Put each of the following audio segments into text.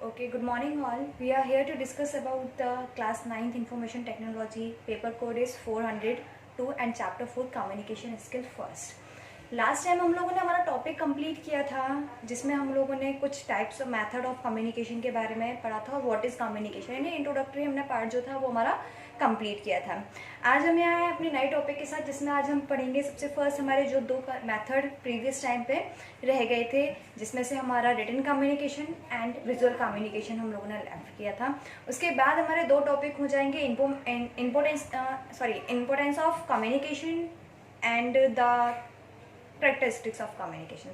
Okay, good morning all. We are here to discuss about the class 9th information technology. Paper code is 402 and chapter 4 communication skill first. Last time हम लोगों ने हमारा topic complete किया था जिसमें हम लोगों ने कुछ types of method of communication के बारे में पढ़ा था और व्हाट इज़ कम्युनिकेशन यानी इंट्रोडक्टरी हमने पार्ट जो था वो हमारा कंप्लीट किया था। आज हम यहाँ आए अपने नए टॉपिक के साथ जिसमें आज हम पढ़ेंगे सबसे फर्स्ट हमारे जो दो मेथड प्रीवियस टाइम पे रह गए थे जिसमें से हमारा written communication and visual communication हम लोगों ने लेफ्ट किया था। उसके बाद हमारे दो टॉपिक हो जाएंगे importance of communication and the characteristics of communication.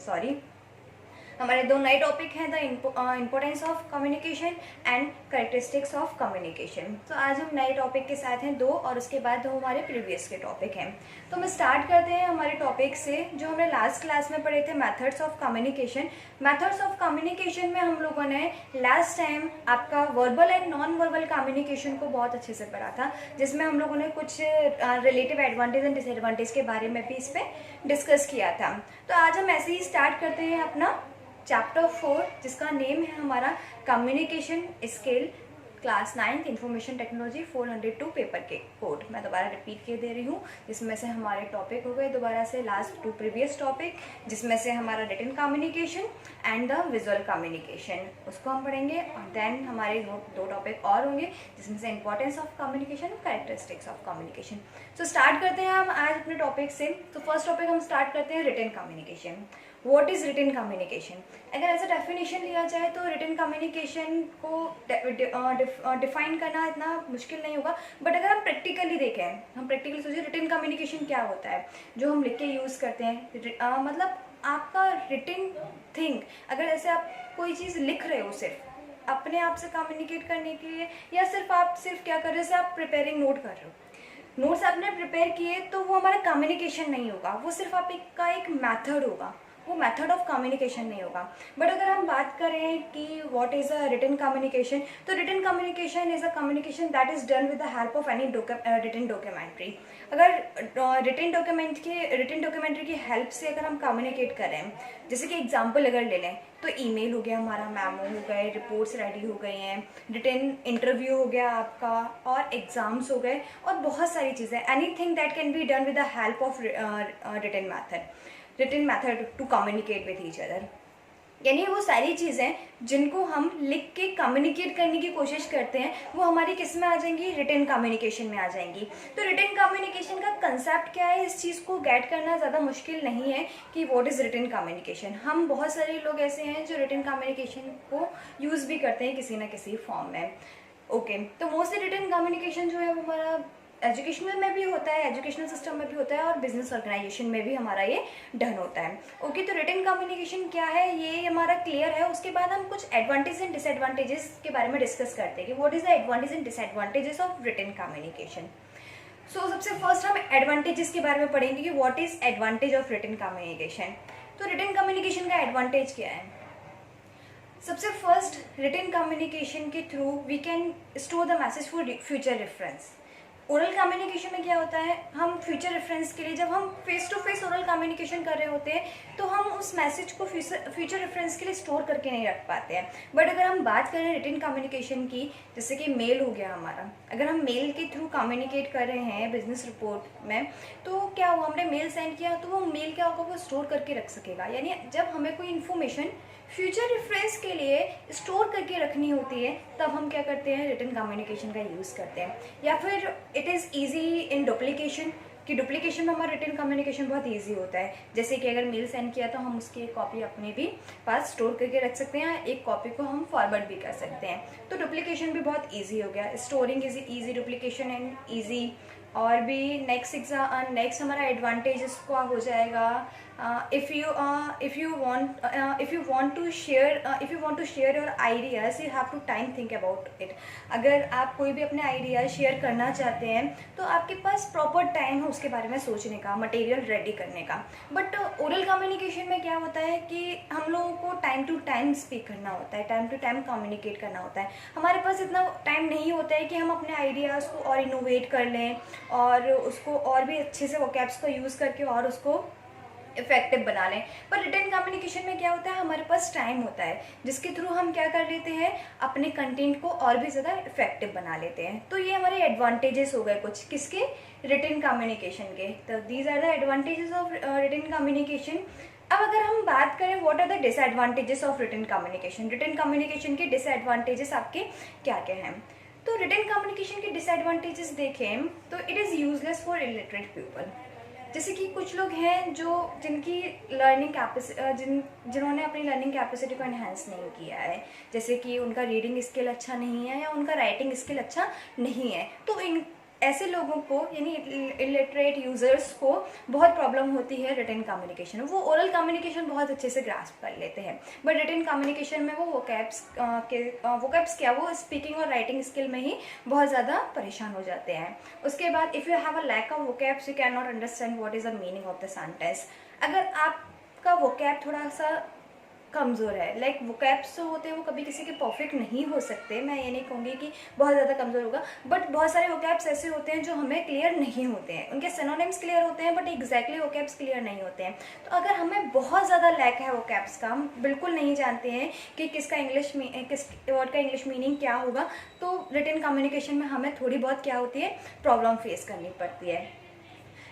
हमारे दो नए टॉपिक हैं the importance of communication and characteristics of communication. तो आज हम नए टॉपिक के साथ हैं दो और उसके बाद दो हमारे प्रीवियस के टॉपिक हैं। तो हम स्टार्ट करते हैं हमारे टॉपिक से जो हमने लास्ट क्लास में पढ़े थे methods of communication. Methods of communication में हम लोगों ने लास्ट टाइम आपका verbal and non verbal communication को बहुत अच्छे से पढ़ा था जिसमें हम लोगों ने कुछ रिलेटिव एडवांटेज एंड डिसएडवांटेज के बारे में भी इस पर डिस्कस किया था। तो आज हम ऐसे ही स्टार्ट करते हैं अपना चैप्टर 4 जिसका नेम है हमारा communication skill class 9th information technology 402 paper के कोड। मैं दोबारा रिपीट किए दे रही हूँ जिसमें से हमारे टॉपिक हो गए दोबारा से लास्ट टू प्रीवियस टॉपिक जिसमें से हमारा written communication and the visual communication उसको हम पढ़ेंगे और देन हमारे दो टॉपिक और होंगे जिसमें से इंपॉर्टेंस ऑफ कम्युनिकेशन और characteristics of communication. So start करते हैं हम आज अपने टॉपिक से। तो फर्स्ट टॉपिक हम स्टार्ट करते हैं written communication. What is written communication? अगर ऐसा डेफिनेशन लिया जाए तो रिटन कम्युनिकेशन को डिफाइन करना इतना मुश्किल नहीं होगा, बट अगर हम प्रैक्टिकली देखें, हम प्रैक्टिकली सोचिए रिटन कम्युनिकेशन क्या होता है जो हम लिख के यूज़ करते हैं। मतलब आपका रिटन थिंग, अगर ऐसे आप कोई चीज़ लिख रहे हो सिर्फ अपने आप से कम्युनिकेट करने के लिए या सिर्फ क्या कर रहे हो, जैसे आप प्रिपेयरिंग नोट कर रहे हो, नोट्स आपने प्रिपेयर किए तो वो हमारा कम्युनिकेशन नहीं होगा, वो सिर्फ आपका एक मेथड होगा, वो मेथड ऑफ कम्युनिकेशन नहीं होगा। बट अगर हम बात करें कि what is a written communication, तो written communication is a communication that is done with the help of any written documentary. अगर रिटन डॉक्यूमेंट्री की हेल्प से अगर हम कम्युनिकेट करें, जैसे कि एग्जांपल अगर ले लें तो ईमेल हो गया हमारा, मेमो हो गए, रिपोर्ट्स रेडी हो गई हैं, रिटन इंटरव्यू हो गया आपका और एग्ज़ाम्स हो गए और बहुत सारी चीज़ें, anything that can be done with the help of written method to communicate with each other. यानी वो सारी चीज़ें जिनको हम लिख के कम्युनिकेट करने की कोशिश करते हैं वो हमारी किस में आ जाएंगी, रिटन कम्युनिकेशन में आ जाएंगी। तो रिटन कम्युनिकेशन का कंसेप्ट क्या है, इस चीज़ को गेट करना ज़्यादा मुश्किल नहीं है कि व्हाट इज़ रिटन कम्युनिकेशन। हम बहुत सारे लोग ऐसे हैं जो रिटन कम्युनिकेशन को यूज़ भी करते हैं किसी ना किसी फॉर्म में। ओके, तो मोस्टली रिटन कम्युनिकेशन जो है वो हमारा एजुकेशनल में भी होता है, एजुकेशनल सिस्टम में भी होता है और बिजनेस ऑर्गेनाइजेशन में भी हमारा ये डन होता है। ओके, तो रिटन कम्युनिकेशन क्या है ये हमारा क्लियर है। उसके बाद हम कुछ एडवांटेज एंड डिसएडवांटेजेस के बारे में डिस्कस करते हैं कि what is the advantage and disadvantages of written communication. So सबसे फर्स्ट हम एडवांटेजेस के बारे में पढ़ेंगे कि what is advantage of written communication. तो रिटन कम्युनिकेशन का एडवांटेज क्या है? सबसे फर्स्ट, रिटन कम्युनिकेशन के through we can store the message for future reference. Oral communication में क्या होता है, हम फ्यूचर रेफरेंस के लिए जब हम face to face oral communication कर रहे होते हैं तो हम उस मैसेज को फ्यूचर रेफरेंस के लिए स्टोर करके नहीं रख पाते हैं। बट अगर हम बात करें रिटन कम्युनिकेशन की, जैसे कि मेल हो गया हमारा, अगर हम मेल के थ्रू कम्युनिकेट कर रहे हैं बिजनेस रिपोर्ट में तो क्या हुआ, हमने मेल सेंड किया तो वो मेल क्या होगा, वो स्टोर करके रख सकेगा। यानी जब हमें कोई इन्फॉर्मेशन फ्यूचर रेफरेंस के लिए स्टोर करके रखनी होती है तब हम क्या करते हैं, रिटन कम्युनिकेशन का यूज़ करते हैं। या फिर it is easy in duplication, कि डुप्लीकेशन में हमारा रिटन कम्युनिकेशन बहुत ईजी होता है। जैसे कि अगर मेल सेंड किया तो हम उसकी एक कॉपी अपने भी पास स्टोर करके रख सकते हैं, एक कॉपी को हम फॉरवर्ड भी कर सकते हैं। तो डुप्लीकेशन भी बहुत ईजी हो गया, storing is easy, duplication and easy. और भी नेक्स्ट हमारा एडवांटेज इसका हो जाएगा if you want to share your ideas, you have to time think about it। अगर आप कोई भी अपने आइडियाज शेयर करना चाहते हैं तो आपके पास प्रॉपर टाइम है उसके बारे में सोचने का, मटेरियल रेडी करने का। बट ओरल कम्युनिकेशन में क्या होता है कि हम लोगों को टाइम टू टाइम स्पीक करना होता है, टाइम टू टाइम कम्युनिकेट करना होता है। हमारे पास इतना टाइम नहीं होता है कि हम अपने आइडियाज़ को और इनोवेट कर लें और उसको और भी अच्छे से वोकैब्स को यूज़ करके और उसको इफेक्टिव बना लें। पर रिटन कम्युनिकेशन में क्या होता है, हमारे पास टाइम होता है जिसके थ्रू हम क्या कर लेते हैं, अपने कंटेंट को और भी ज़्यादा इफेक्टिव बना लेते हैं। तो ये हमारे एडवांटेजेस हो गए कुछ किसके, रिटन कम्युनिकेशन के। तो these are the advantages of written communication. अब अगर हम बात करें what are the disadvantages of written communication, written communication के डिसएडवांटेजेस आपके क्या क्या हैं। तो रिटन कम्युनिकेशन के डिसएडवांटेजेस देखें तो it is useless for illiterate people. जैसे कि कुछ लोग हैं जो जिनकी लर्निंग कैपेसिटी जिन्होंने अपनी लर्निंग कैपेसिटी को एनहेंस नहीं किया है, जैसे कि उनका रीडिंग स्किल अच्छा नहीं है या उनका राइटिंग स्किल अच्छा नहीं है, तो इन ऐसे लोगों को यानी इलिटरेट यूजर्स को बहुत प्रॉब्लम होती है रिटन कम्युनिकेशन। वो ओरल कम्युनिकेशन बहुत अच्छे से ग्रास्प कर लेते हैं, बट रिटन कम्युनिकेशन में वो वोकैब्स क्या, वो स्पीकिंग और राइटिंग स्किल में ही बहुत ज़्यादा परेशान हो जाते हैं। उसके बाद if you have a lack of vocabs you can not understand what is the meaning of the sentence. अगर आपका वोकैब थोड़ा सा कमज़ोर है, लाइक वोकैब्स जो होते हैं वो कभी किसी के परफेक्ट नहीं हो सकते, मैं ये नहीं कहूँगी कि बहुत ज़्यादा कमज़ोर होगा, बट बहुत सारे वोकैब्स ऐसे होते हैं जो हमें क्लियर नहीं होते हैं। उनके सिनोनिम्स क्लियर होते हैं बट एग्जैक्टली वोकैब्स क्लियर नहीं होते हैं। तो अगर हमें बहुत ज़्यादा लैक है वोकैब्स का, हम बिल्कुल नहीं जानते हैं कि किस वर्ड का इंग्लिश मीनिंग क्या होगा, तो रिटन कम्युनिकेशन में हमें थोड़ी बहुत क्या होती है, प्रॉब्लम फेस करनी पड़ती है।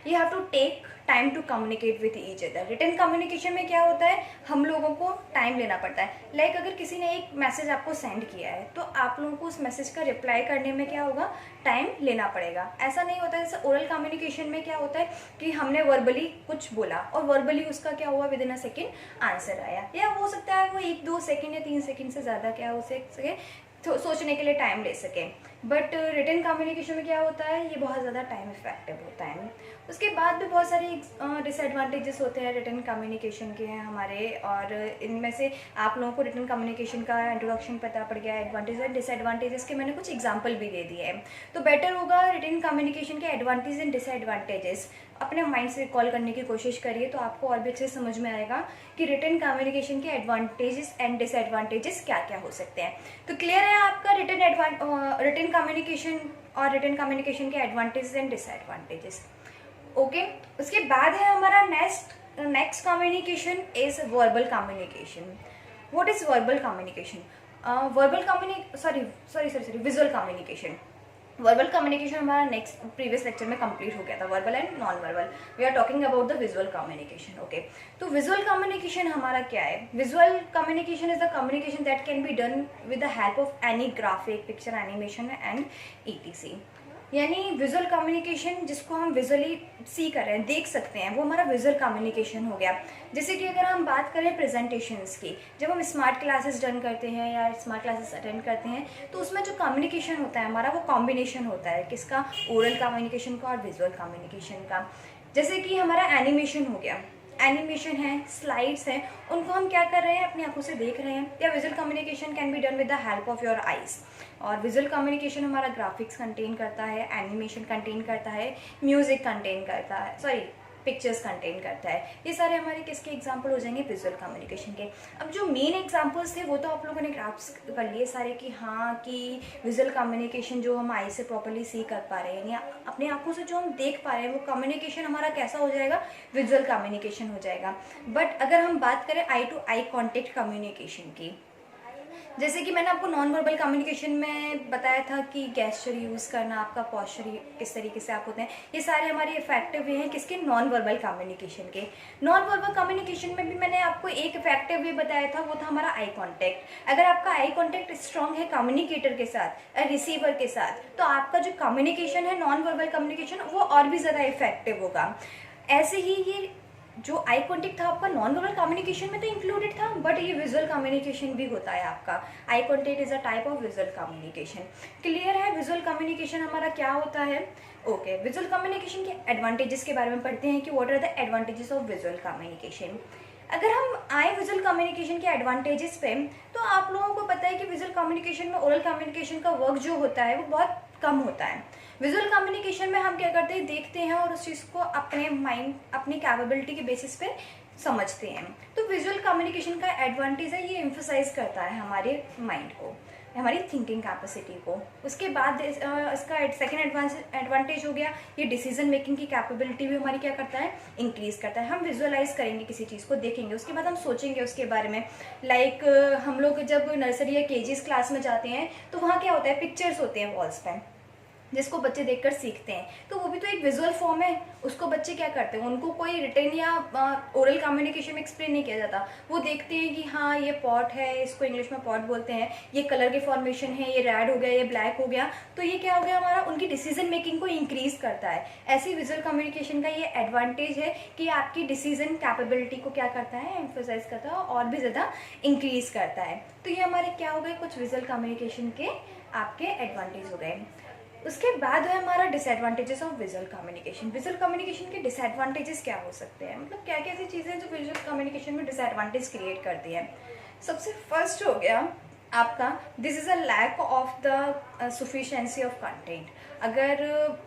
You have to take time to communicate with each other. Written communication में क्या होता है, हम लोगों को टाइम लेना पड़ता है। लाइक अगर किसी ने एक मैसेज आपको सेंड किया है तो आप लोगों को उस मैसेज का रिप्लाई करने में क्या होगा, टाइम लेना पड़ेगा। ऐसा नहीं होता जैसे ओरल कम्युनिकेशन में क्या होता है कि हमने वर्बली कुछ बोला और वर्बली उसका क्या हुआ, with in a second answer आया, या हो सकता है वो 1-2 सेकेंड या 3 सेकेंड से ज़्यादा क्या हो सके सोचने के लिए टाइम ले सके। बट रिटन कम्युनिकेशन में क्या होता है, ये बहुत ज़्यादा टाइम इफेक्टिव होता है। उसके बाद भी बहुत सारे डिसएडवांटेजेस होते हैं रिटन कम्युनिकेशन के हैं हमारे, और इनमें से आप लोगों को रिटन कम्युनिकेशन का इंट्रोडक्शन पता पड़ गया, एडवांटेज एंड डिसएडवांटेजेस के मैंने कुछ एग्जांपल भी दे दिए हैं। तो बेटर होगा रिटन कम्युनिकेशन के एडवांटेज एंड डिसएडवांटेजेस अपने माइंड से रिकॉल करने की कोशिश करिए, तो आपको और भी अच्छे से समझ में आएगा कि रिटन कम्युनिकेशन के एडवांटेजेस एंड डिसएडवांटेजेस क्या क्या हो सकते हैं। तो क्लियर है आपका रिटन कम्युनिकेशन और रिटन कम्युनिकेशन के एडवांटेजेस एंड डिसएडवांटेजेस। ओके, उसके बाद है हमारा next communication is verbal communication. What is verbal communication? Visual communication. Verbal communication हमारा नेक्स्ट प्रीवियस लेक्चर में कंप्लीट हो गया था, verbal and non verbal. We are talking about the visual communication. Okay, तो विजुअल कम्युनिकेशन हमारा क्या है? Visual communication is the communication that can be done with the help of any graphic, picture, animation and ETC। यानी visual communication जिसको हम visually सी कर रहे हैं, देख सकते हैं, वो हमारा विजुअल कम्युनिकेशन हो गया। जैसे कि अगर हम बात करें प्रेजेंटेशंस की, जब हम स्मार्ट क्लासेस डन करते हैं या स्मार्ट क्लासेस अटेंड करते हैं तो उसमें जो कम्युनिकेशन होता है हमारा, वो कॉम्बिनेशन होता है किसका, ओरल कम्युनिकेशन का और विजुअल कम्युनिकेशन का। जैसे कि हमारा एनिमेशन हो गया, एनिमेशन है, स्लाइड्स हैं, उनको हम क्या कर रहे हैं, अपनी आंखों से देख रहे हैं, या visual communication can be done with the help of your eyes. और विजुअल कम्युनिकेशन हमारा ग्राफिक्स कंटेन करता है, एनिमेशन कंटेन करता है, म्यूजिक कंटेन करता है, पिक्चर्स कंटेन करता है। ये सारे हमारे किसके एग्जाम्पल हो जाएंगे, विजुअल कम्युनिकेशन के। अब जो मेन एग्जाम्पल्स थे वो तो आप लोगों ने ग्राफ्स कर लिए सारे कि हाँ कि विजुअल कम्युनिकेशन जो हम आई से प्रॉपरली सी कर पा रहे हैं, यानी अपनी आंखों से जो हम देख पा रहे हैं, वो कम्युनिकेशन हमारा कैसा हो जाएगा, विजुअल कम्युनिकेशन हो जाएगा। बट अगर हम बात करें आई टू आई कॉन्टेक्ट कम्युनिकेशन की, जैसे कि मैंने आपको नॉन वर्बल कम्युनिकेशन में बताया था कि गेस्चर यूज़ करना, आपका पोस्चर किस तरीके से आप होते हैं, ये सारे हमारे इफेक्टिव वे हैं किसके, नॉन वर्बल कम्युनिकेशन के। नॉन वर्बल कम्युनिकेशन में भी मैंने आपको एक इफेक्टिव वे बताया था, वो था हमारा आई कॉन्टैक्ट। अगर आपका आई कॉन्टैक्ट स्ट्रॉन्ग है कम्युनिकेटर के साथ, रिसीवर के साथ, तो आपका जो कम्युनिकेशन है नॉन वर्बल कम्युनिकेशन, वो और भी ज़्यादा इफेक्टिव होगा। ऐसे ही ये जो आई कॉन्टेक्ट था आपका नॉन वर्बल कम्युनिकेशन में तो इंक्लूडेड था, बट ये विजुअल कम्युनिकेशन भी होता है आपका। Eye contact is a type of visual communication. Clear है विजुअल कम्युनिकेशन हमारा क्या होता है? ओके, विजुअल कम्युनिकेशन के एडवांटेजेस के बारे में पढ़ते हैं कि what are the advantages of visual communication. अगर हम आए विजुअल कम्युनिकेशन के एडवांटेजेस पे, तो आप लोगों को पता है कि विजुअल कम्युनिकेशन में ओरल कम्युनिकेशन का वर्क जो होता है वो बहुत कम होता है। विजुअल कम्युनिकेशन में हम क्या करते हैं, देखते हैं और उस चीज़ को अपने माइंड, अपनी कैपेबिलिटी के बेसिस पे समझते हैं। तो विजुअल कम्युनिकेशन का एडवांटेज है, ये एम्फोसाइज करता है हमारे माइंड को। हमारी थिंकिंग कैपेसिटी को। उसके बाद इसका सेकेंड एडवांटेज हो गया, ये डिसीजन मेकिंग की कैपेबिलिटी भी हमारी क्या करता है, इंक्रीज करता है। हम विजुअलाइज करेंगे किसी चीज़ को, देखेंगे, उसके बाद हम सोचेंगे उसके बारे में। लाइक हम लोग जब नर्सरी या केजीज क्लास में जाते हैं तो वहाँ क्या होता है, पिक्चर्स होते हैं वॉल्स पे जिसको बच्चे देखकर सीखते हैं, तो वो भी तो एक विजुअल फॉर्म है। उसको बच्चे क्या करते हैं, उनको कोई रिटन या ओरल कम्युनिकेशन में एक्सप्लेन नहीं किया जाता। वो देखते हैं कि हाँ ये पॉट है, इसको इंग्लिश में पॉट बोलते हैं, ये कलर के फॉर्मेशन है, ये रेड हो गया, ये ब्लैक हो गया, तो ये क्या हो गया हमारा, उनकी डिसीजन मेकिंग को इंक्रीज करता है। ऐसी विजुअल कम्युनिकेशन का ये एडवांटेज है कि आपकी डिसीजन कैपेबिलिटी को क्या करता है, एम्फोसाइज करता है और भी ज़्यादा इंक्रीज करता है। तो ये हमारे क्या हो गए, कुछ विजुअल कम्युनिकेशन के आपके एडवांटेज हो गए। उसके बाद है हमारा disadvantages of visual communication. Visual communication के डिसएडवांटेजेस क्या हो सकते हैं, मतलब क्या क्या ऐसी चीज़ें हैं जो विजुअल कम्युनिकेशन में डिसएडवांटेज क्रिएट करती हैं। सबसे फर्स्ट हो गया आपका, this is a lack of the sufficiency of content. अगर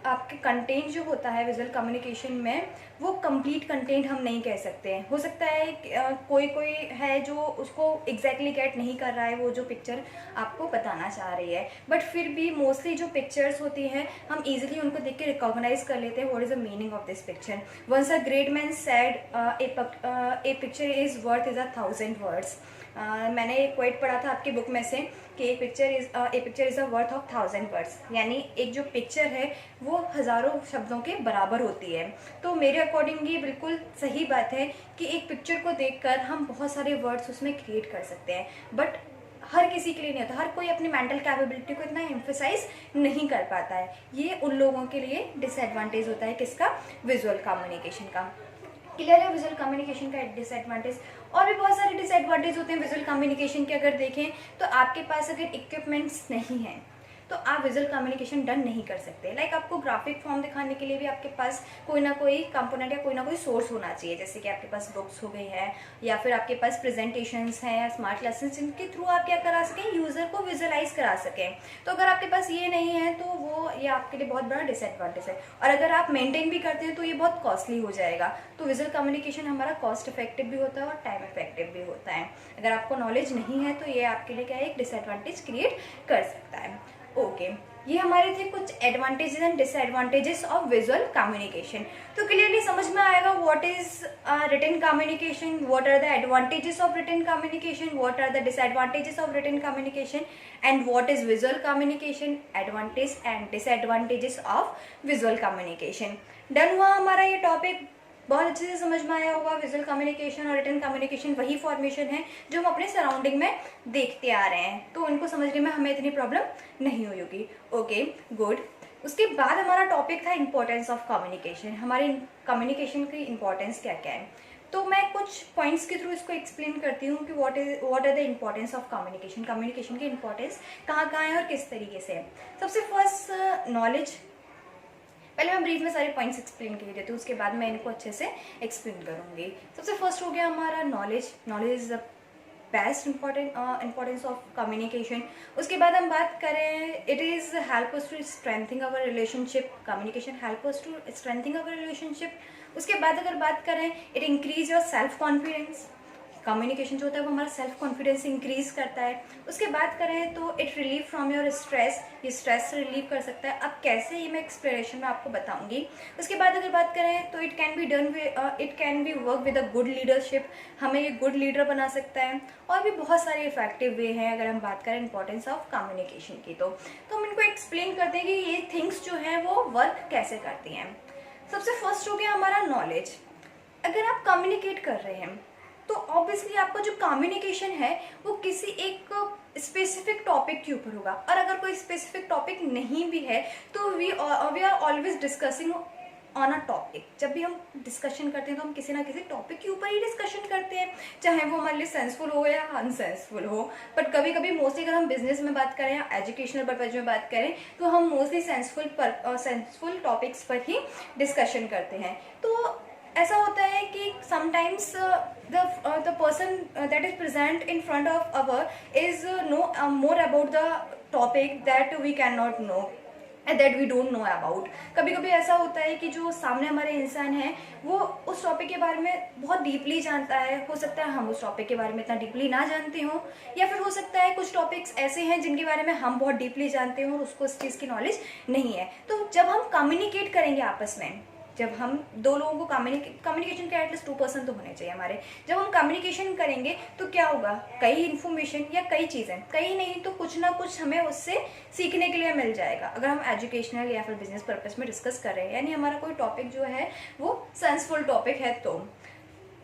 आपके कंटेंट जो होता है विजुअल कम्युनिकेशन में, वो कंप्लीट कंटेंट हम नहीं कह सकते हैं। हो सकता है कोई कोई है जो उसको एग्जैक्टली गेट नहीं कर रहा है वो जो पिक्चर आपको बताना चाह रही है, बट फिर भी मोस्टली जो पिक्चर्स होती हैं हम इजीली उनको देख के रिकॉग्नाइज कर लेते हैं what is the meaning of this picture. Once a great man said a picture is worth is 1,000 words. मैंने एक क्वेट पढ़ा था आपकी बुक में से कि a picture is a worth of 1,000 words, यानी एक जो पिक्चर है वो हज़ारों शब्दों के बराबर होती है। तो मेरे अकॉर्डिंग ये बिल्कुल सही बात है कि एक पिक्चर को देखकर हम बहुत सारे वर्ड्स उसमें क्रिएट कर सकते हैं, बट हर किसी के लिए नहीं होता। हर कोई अपनी मेंटल कैपेबिलिटी को इतना एम्फेसाइज नहीं कर पाता है। ये उन लोगों के लिए डिसएडवांटेज होता है किसका, विजुअल कम्युनिकेशन का। क्लियर है विजुअल कम्युनिकेशन का डिसएडवांटेज। और भी बहुत सारे डिसएडवांटेज होते हैं विजुअल कम्युनिकेशन के। अगर देखें तो आपके पास अगर इक्विपमेंट्स नहीं हैं तो आप विजुअल कम्युनिकेशन डन नहीं कर सकते। लाइक आपको ग्राफिक फॉर्म दिखाने के लिए भी आपके पास कोई ना कोई कंपोनेंट या कोई ना कोई सोर्स होना चाहिए, जैसे कि आपके पास बुक्स हो गई है या फिर आपके पास प्रेजेंटेशंस हैं या स्मार्ट क्लासेस जिनके थ्रू आप क्या करा सकें, यूज़र को विजुअलाइज करा सकें। तो अगर आपके पास ये नहीं है तो वो ये आपके लिए बहुत बड़ा डिसएडवांटेज है। और अगर आप मेंटेन भी करते हैं तो ये बहुत कॉस्टली हो जाएगा। तो विजुअल कम्युनिकेशन हमारा कॉस्ट इफेक्टिव भी होता है और टाइम इफेक्टिव भी होता है। अगर आपको नॉलेज नहीं है तो ये आपके लिए क्या है, एक डिसएडवांटेज क्रिएट कर सकता है। ओके, ये हमारे थे कुछ advantages and disadvantages of visual communication. तो क्लियरली समझ में आएगा what is written communication, what are the advantages of written communication, what are the disadvantages of written communication and what is visual communication, advantage and disadvantages of visual communication. Done हुआ हमारा ये topic, बहुत अच्छे से समझ में आया होगा। विजुअल कम्युनिकेशन और रिटन कम्युनिकेशन वही फॉर्मेशन है जो हम अपने सराउंडिंग में देखते आ रहे हैं, तो उनको समझने में हमें इतनी प्रॉब्लम नहीं हुई होगी। Okay good. उसके बाद हमारा टॉपिक था इंपॉर्टेंस ऑफ कम्युनिकेशन। हमारे कम्युनिकेशन की इंपॉर्टेंस क्या क्या है, तो मैं कुछ पॉइंट्स के थ्रू इसको एक्सप्लेन करती हूँ कि what are the importance of communication. Communication की इंपॉर्टेंस कहाँ कहाँ है और किस तरीके से है। सबसे फर्स्ट नॉलेज। पहले मैं ब्रीफ में सारे पॉइंट्स एक्सप्लेन कर देती हूँ, उसके बाद मैं इनको अच्छे से एक्सप्लेन करूँगी। सबसे फर्स्ट हो गया हमारा knowledge. Knowledge is the best importance of communication. उसके बाद हम बात करें, it is help us to strengthen our relationship. Communication help us to strengthen our relationship. उसके बाद अगर बात करें, it increase your self confidence. Communication जो होता है वो हमारा सेल्फ कॉन्फिडेंस इंक्रीज करता है। उसके बाद करें तो it relieve from your stress, ये स्ट्रेस रिलीव कर सकता है। अब कैसे, ये मैं एक्सप्लेनेशन में आपको बताऊंगी। उसके बाद अगर बात करें तो it can be work with a good leadership, हमें ये गुड लीडर बना सकता है। और भी बहुत सारे इफेक्टिव वे हैं अगर हम बात करें इंपॉर्टेंस ऑफ कम्युनिकेशन की। तो हम इनको एक्सप्लेन करते हैं कि ये थिंग्स जो हैं वो वर्क कैसे करती हैं। सबसे फर्स्ट हो गया हमारा नॉलेज। अगर आप कम्युनिकेट कर रहे हैं तो ऑब्वियसली आपका जो कम्युनिकेशन है वो किसी एक स्पेसिफिक टॉपिक के ऊपर होगा। और अगर कोई स्पेसिफिक टॉपिक नहीं भी है तो we are always discussing on a topic. जब भी हम डिस्कशन करते हैं तो हम किसी ना किसी टॉपिक के ऊपर ही डिस्कशन करते हैं, चाहे वो हमारे लिए सेंसफुल हो या अनसेंसफुल हो। बट कभी कभी मोस्टली अगर हम बिजनेस में बात करें या एजुकेशनल पर्पज में बात करें तो हम मोस्टली सेंसफुल टॉपिक्स पर ही डिस्कशन करते हैं। तो ऐसा होता है कि sometimes the person that is present in front of our is know more about the topic that we can not know, that we don't know about. कभी कभी ऐसा होता है कि जो सामने हमारे इंसान है वो उस टॉपिक के बारे में बहुत डीपली जानता है, हो सकता है हम उस टॉपिक के बारे में इतना डीपली ना जानते हों, या फिर हो सकता है कुछ टॉपिक्स ऐसे हैं जिनके बारे में हम बहुत डीपली जानते हों और उसको इस चीज़ की नॉलेज नहीं है। तो जब हम कम्युनिकेट करेंगे आपस में, जब हम दो लोगों को कम्युनिकेशन के एटलीस्ट 2% तो होने चाहिए हमारे, जब हम कम्युनिकेशन करेंगे तो क्या होगा, कई इन्फॉर्मेशन या कई चीज़ें, कई नहीं तो कुछ ना कुछ हमें उससे सीखने के लिए मिल जाएगा। अगर हम एजुकेशनल या फिर बिजनेस पर्पस में डिस्कस कर रहे हैं, यानी हमारा कोई टॉपिक जो है वो सेंसफुल टॉपिक है तो,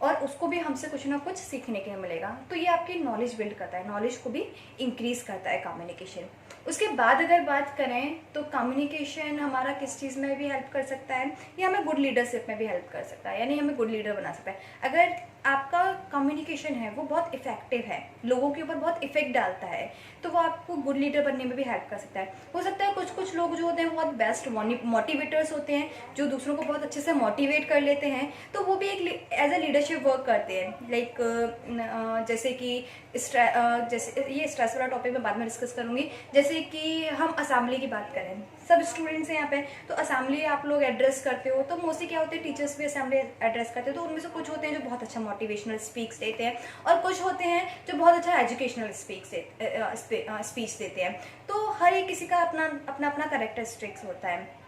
और उसको भी हमसे कुछ ना कुछ सीखने के लिए मिलेगा, तो ये आपकी नॉलेज बिल्ड करता है, नॉलेज को भी इंक्रीज करता है कम्युनिकेशन। उसके बाद अगर बात करें तो कम्युनिकेशन हमारा किस चीज़ में भी हेल्प कर सकता है, ये हमें गुड लीडरशिप में भी हेल्प कर सकता है, यानी हमें गुड लीडर बना सकता है। अगर आपका कम्युनिकेशन है वो बहुत इफेक्टिव है, लोगों के ऊपर बहुत इफेक्ट डालता है, तो वो आपको गुड लीडर बनने में भी हेल्प कर सकता है। हो सकता है कुछ लोग जो होते हैं बहुत बेस्ट मोटिवेटर्स होते हैं, जो दूसरों को बहुत अच्छे से मोटिवेट कर लेते हैं, तो वो भी एक एज ए लीडरशिप वर्क करते हैं। लाइक जैसे कि जैसे ये स्ट्रेस वाला टॉपिक मैं बाद में डिस्कस करूंगी। जैसे कि हम असेंबली की बात करें, सब स्टूडेंट्स हैं यहाँ पे, तो असेंबली आप लोग एड्रेस करते हो, तो मोस्टली क्या होते हैं, टीचर्स भी असेंबली एड्रेस करते हैं, तो उनमें से कुछ होते हैं जो बहुत अच्छा मोटिवेशनल स्पीच देते हैं, और कुछ होते हैं जो बहुत अच्छा एजुकेशनल स्पीच देते हैं। तो हर एक किसी का अपना अपना कैरेक्टरिस्टिक्स होता है।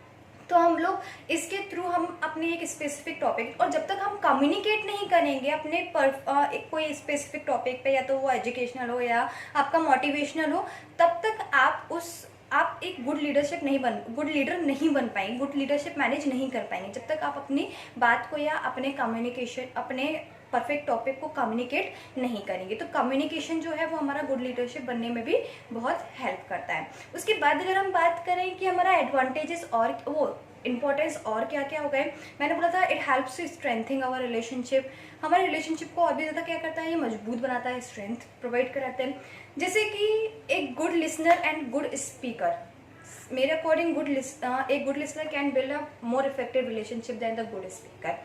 तो हम लोग इसके थ्रू हम अपने एक स्पेसिफिक टॉपिक, और जब तक हम कम्युनिकेट नहीं करेंगे अपने एक कोई स्पेसिफिक टॉपिक पे, या तो वो एजुकेशनल हो या आपका मोटिवेशनल हो, तब तक आप एक गुड लीडर नहीं बन पाएंगे, गुड लीडरशिप मैनेज नहीं कर पाएंगे, जब तक आप अपनी बात को या अपने परफेक्ट टॉपिक को कम्युनिकेट नहीं करेंगे। तो कम्युनिकेशन जो है वो हमारा गुड लीडरशिप बनने में भी बहुत हेल्प करता है। उसके बाद अगर हम बात करें कि हमारा एडवांटेजेस और वो इंपॉर्टेंस और क्या क्या हो गए, मैंने बोला था it helps to strengthen our relationship, हमारे रिलेशनशिप को और भी ज़्यादा क्या करता है, ये मजबूत बनाता है, स्ट्रेंथ प्रोवाइड कराते हैं। जैसे कि एक good listener and good speaker, मेरे अकॉर्डिंग एक good listener can build a more effective relationship than the good speaker.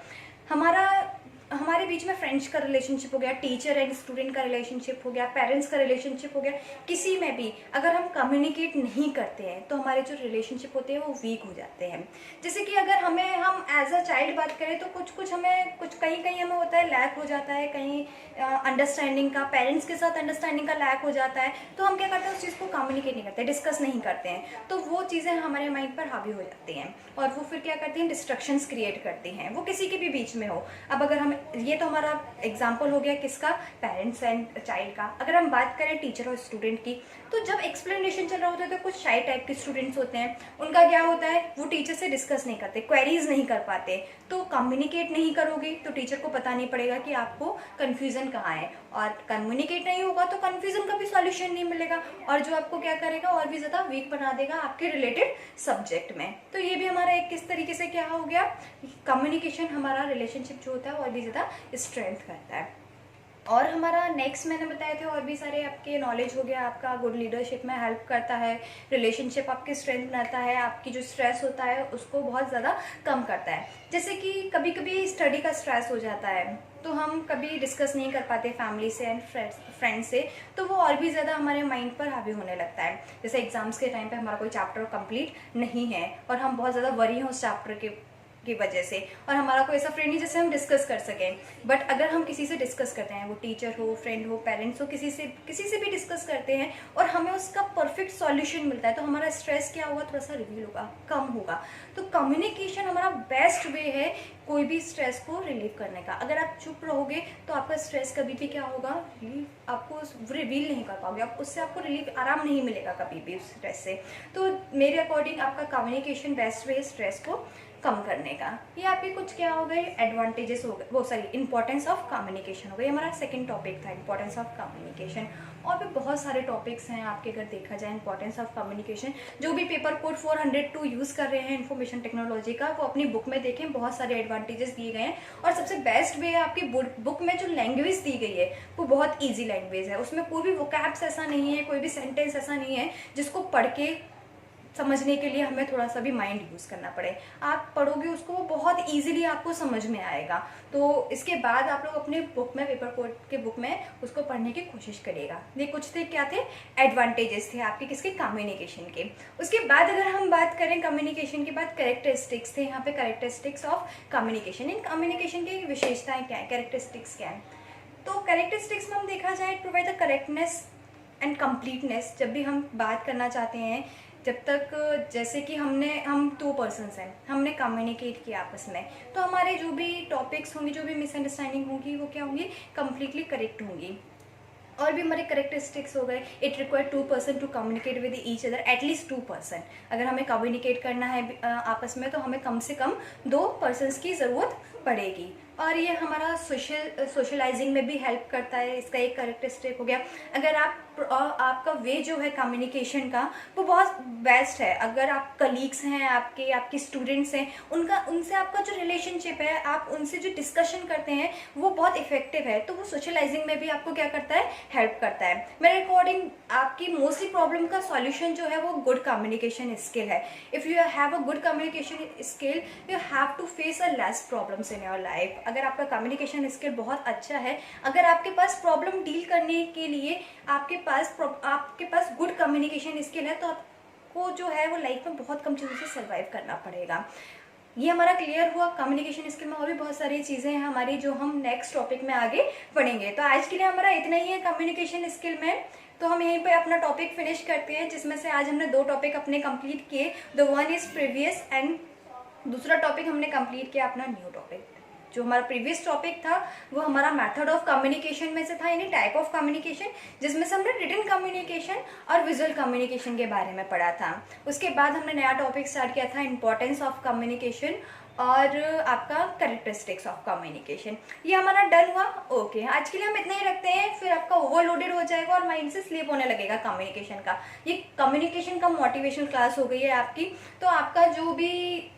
हमारे बीच में फ्रेंड्स का रिलेशनशिप हो गया, टीचर एंड स्टूडेंट का रिलेशनशिप हो गया, पेरेंट्स का रिलेशनशिप हो गया, किसी में भी अगर हम कम्युनिकेट नहीं करते हैं तो हमारे जो रिलेशनशिप होते हैं वो वीक हो जाते हैं। जैसे कि अगर हम एज अ चाइल्ड बात करें तो कुछ कहीं हमें होता है लैक हो जाता है, कहीं अंडरस्टैंडिंग का, पेरेंट्स के साथ अंडरस्टैंडिंग का लैक हो जाता है, तो हम क्या करते हैं, उस चीज़ को कम्युनिकेट नहीं करते, डिस्कस नहीं करते हैं, तो वो चीज़ें हमारे माइंड पर हावी हो जाती हैं और वो फिर क्या करती हैं, डिस्ट्रक्शंस क्रिएट करती हैं, वो किसी के भी बीच में हो। अब अगर हम, ये तो हमारा एग्जाम्पल हो गया किसका, पेरेंट्स एंड चाइल्ड का। अगर हम बात करें टीचर और स्टूडेंट की, तो जब एक्सप्लेनेशन चल रहा होता है तो कुछ शाई टाइप के स्टूडेंट्स होते हैं, उनका क्या होता है, वो टीचर से डिस्कस नहीं करते, क्वेरीज नहीं कर पाते, तो कम्युनिकेट नहीं करोगे तो टीचर को पता नहीं पड़ेगा कि आपको कन्फ्यूजन कहाँ है, और कम्युनिकेट नहीं होगा तो कन्फ्यूजन का भी सॉल्यूशन नहीं मिलेगा, और जो आपको क्या करेगा, और भी ज़्यादा वीक बना देगा आपके रिलेटेड सब्जेक्ट में। तो ये भी हमारा एक किस तरीके से क्या हो गया, कम्युनिकेशन हमारा रिलेशनशिप जो होता है और भी ज़्यादा स्ट्रेंथ करता है। और हमारा नेक्स्ट मैंने बताए थे और भी सारे आपके नॉलेज हो गया, आपका गुड लीडरशिप में हेल्प करता है, रिलेशनशिप आपकी स्ट्रेंथ बनाता है, आपकी जो स्ट्रेस होता है उसको बहुत ज़्यादा कम करता है। जैसे कि कभी कभी स्टडी का स्ट्रेस हो जाता है तो हम कभी डिस्कस नहीं कर पाते फैमिली से एंड फ्रेंड्स से, तो वो और भी ज़्यादा हमारे माइंड पर हावी होने लगता है। जैसे एग्जाम्स के टाइम पे हमारा कोई चैप्टर कंप्लीट नहीं है और हम बहुत ज़्यादा वरी हैं उस चैप्टर की वजह से, और हमारा कोई ऐसा फ्रेंड नहीं जिससे हम डिस्कस कर सकें। बट अगर हम किसी से डिस्कस करते हैं, वो टीचर हो, फ्रेंड हो, पेरेंट्स हो, किसी से भी डिस्कस करते हैं और हमें उसका परफेक्ट सॉल्यूशन मिलता है, तो हमारा स्ट्रेस क्या होगा, थोड़ा सा रिलीव होगा, कम होगा। तो कम्युनिकेशन हमारा बेस्ट वे है कोई भी स्ट्रेस को रिलीव करने का। अगर आप चुप रहोगे तो आपका स्ट्रेस कभी भी क्या होगा, रिलीव आपको रिवील नहीं कर पाओगे, उससे आपको रिलीफ, आराम नहीं मिलेगा कभी भी उस स्ट्रेस से। तो मेरे अकॉर्डिंग आपका कम्युनिकेशन बेस्ट वे स्ट्रेस को कम करने का। ये आपके कुछ क्या हो गए, एडवांटेजेस हो गए, वो सॉरी इंपॉर्टेंस ऑफ कम्युनिकेशन हो गई। हमारा सेकंड टॉपिक था इंपॉर्टेंस ऑफ कम्युनिकेशन। और भी बहुत सारे टॉपिक्स हैं आपके, अगर देखा जाए इंपॉर्टेंस ऑफ कम्युनिकेशन, जो भी पेपर कोड 402 यूज़ कर रहे हैं इंफॉर्मेशन टेक्नोलॉजी का, वो अपनी बुक में देखें, बहुत सारे एडवांटेजेस दिए गए हैं। और सबसे बेस्ट वे है, आपकी बुक में जो लैंग्वेज दी गई है वो बहुत ईजी लैंग्वेज है, उसमें कोई भी वोकैब्स ऐसा नहीं है, कोई भी सेंटेंस ऐसा नहीं है जिसको पढ़ के समझने के लिए हमें थोड़ा सा भी माइंड यूज़ करना पड़े। आप पढ़ोगे उसको, वो बहुत ईजिली आपको समझ में आएगा। तो इसके बाद आप लोग अपने बुक में, पेपर कोड के बुक में उसको पढ़ने की कोशिश करिएगा। ये कुछ थे, क्या थे, एडवांटेजेस थे आपके किसके, कम्युनिकेशन के। उसके बाद अगर हम बात करें कम्युनिकेशन के बाद, कैरेक्टरिस्टिक्स थे यहाँ पे, characteristics of communication. In communication की विशेषताएं क्या है, कैरेक्टरिस्टिक्स क्या है? तो कैरेक्टरिस्टिक्स में हम देखा जाए, provide the correctness and completeness. जब भी हम बात करना चाहते हैं, जब तक जैसे कि हम 2 पर्सन्स हैं, हमने कम्युनिकेट किया आपस में, तो हमारे जो भी टॉपिक्स होंगे, जो भी मिसअंडरस्टैंडिंग होगी, वो क्या होंगी, कम्प्लीटली करेक्ट होंगी। और भी हमारे करेक्टरिस्टिक्स हो गए, it require 2 person to communicate with each other, at least 2 person. अगर हमें कम्युनिकेट करना है आपस में, तो हमें कम से कम 2 पर्सनस की ज़रूरत पड़ेगी। और ये हमारा सोशलाइजिंग में भी हेल्प करता है, इसका एक करेक्टरिस्टिक हो गया। अगर आपका वे जो है कम्युनिकेशन का, वो बहुत बेस्ट है। अगर आप कलीग्स हैं, आपके स्टूडेंट्स हैं, उनसे आपका जो रिलेशनशिप है, आप उनसे जो डिस्कशन करते हैं, वो बहुत इफेक्टिव है, तो वो सोशलाइजिंग में भी आपको क्या करता है, हेल्प करता है। मेरे अकॉर्डिंग आपकी मोस्टली प्रॉब्लम का सॉल्यूशन जो है वो गुड कम्युनिकेशन स्किल है। If you have a good communication skill, you have to face a less problems in your life. अगर आपका कम्युनिकेशन स्किल बहुत अच्छा है, अगर आपके पास प्रॉब्लम डील करने के लिए आपके पास गुड कम्युनिकेशन स्किल है, तो आपको जो है वो लाइफ में बहुत कम चीज़ों से सर्वाइव करना पड़ेगा। ये हमारा क्लियर हुआ। कम्युनिकेशन स्किल में और भी बहुत सारी चीज़ें हैं हमारी, जो हम नेक्स्ट टॉपिक में आगे पढ़ेंगे। तो आज के लिए हमारा इतना ही है कम्युनिकेशन स्किल में। तो हम यहीं पे अपना टॉपिक फिनिश करते हैं, जिसमें से आज हमने 2 टॉपिक अपने कंप्लीट किए। The one is previous and दूसरा टॉपिक हमने कंप्लीट किया अपना न्यू टॉपिक। जो हमारा प्रीवियस टॉपिक था वो हमारा मेथड ऑफ कम्युनिकेशन में से था, यानी टाइप ऑफ कम्युनिकेशन, जिसमें से हमने रिटन कम्युनिकेशन और विजुअल कम्युनिकेशन के बारे में पढ़ा था। उसके बाद हमने नया टॉपिक स्टार्ट किया था, इंपॉर्टेंस ऑफ कम्युनिकेशन और आपका कैरेक्टरिस्टिक्स ऑफ कम्युनिकेशन। ये हमारा डन हुआ। ओके, आज के लिए हम इतना ही रखते हैं, फिर आपका ओवरलोडेड हो जाएगा और माइंड से स्लिप होने लगेगा कम्युनिकेशन का। ये कम्युनिकेशन का मोटिवेशनल क्लास हो गई है आपकी। तो आपका जो भी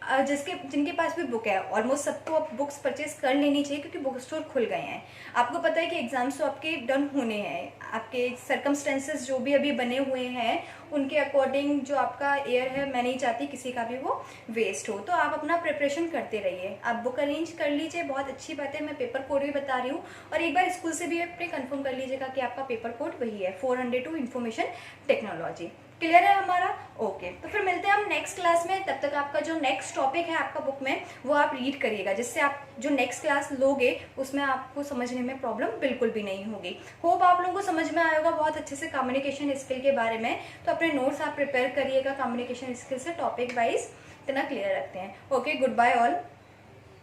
जिनके पास भी बुक है, ऑलमोस्ट सबको बुक्स परचेज कर लेनी चाहिए, क्योंकि बुक स्टोर खुल गए हैं। आपको पता है कि एग्जाम्स तो आपके डन होने हैं, आपके सर्कमस्टेंसेस जो भी अभी बने हुए हैं उनके अकॉर्डिंग जो आपका ईयर है, मैं नहीं चाहती किसी का भी वो वेस्ट हो। तो आप अपना प्रिपरेशन करते रहिए, आप बुक अरेंज कर लीजिए, बहुत अच्छी बात है। मैं पेपर कोड भी बता रही हूँ, और एक बार स्कूल से भी अपने कंफर्म कर लीजिएगा कि आपका पेपर कोड वही है, 402 इंफॉर्मेशन टेक्नोलॉजी। क्लियर है हमारा? ओके, तो फिर मिलते हैं हम नेक्स्ट क्लास में। तब तक आपका जो नेक्स्ट टॉपिक है आपका बुक में, वो आप रीड करिएगा, जिससे आप जो नेक्स्ट क्लास लोगे उसमें आपको समझने में प्रॉब्लम बिल्कुल भी नहीं होगी। होप आप लोगों को समझ में आएगा बहुत अच्छे से कम्युनिकेशन स्किल के बारे में। तो अपने नोट्स आप प्रिपेयर करिएगा कम्युनिकेशन स्किल से, टॉपिक वाइज। इतना क्लियर रखते हैं। Okay, good bye all.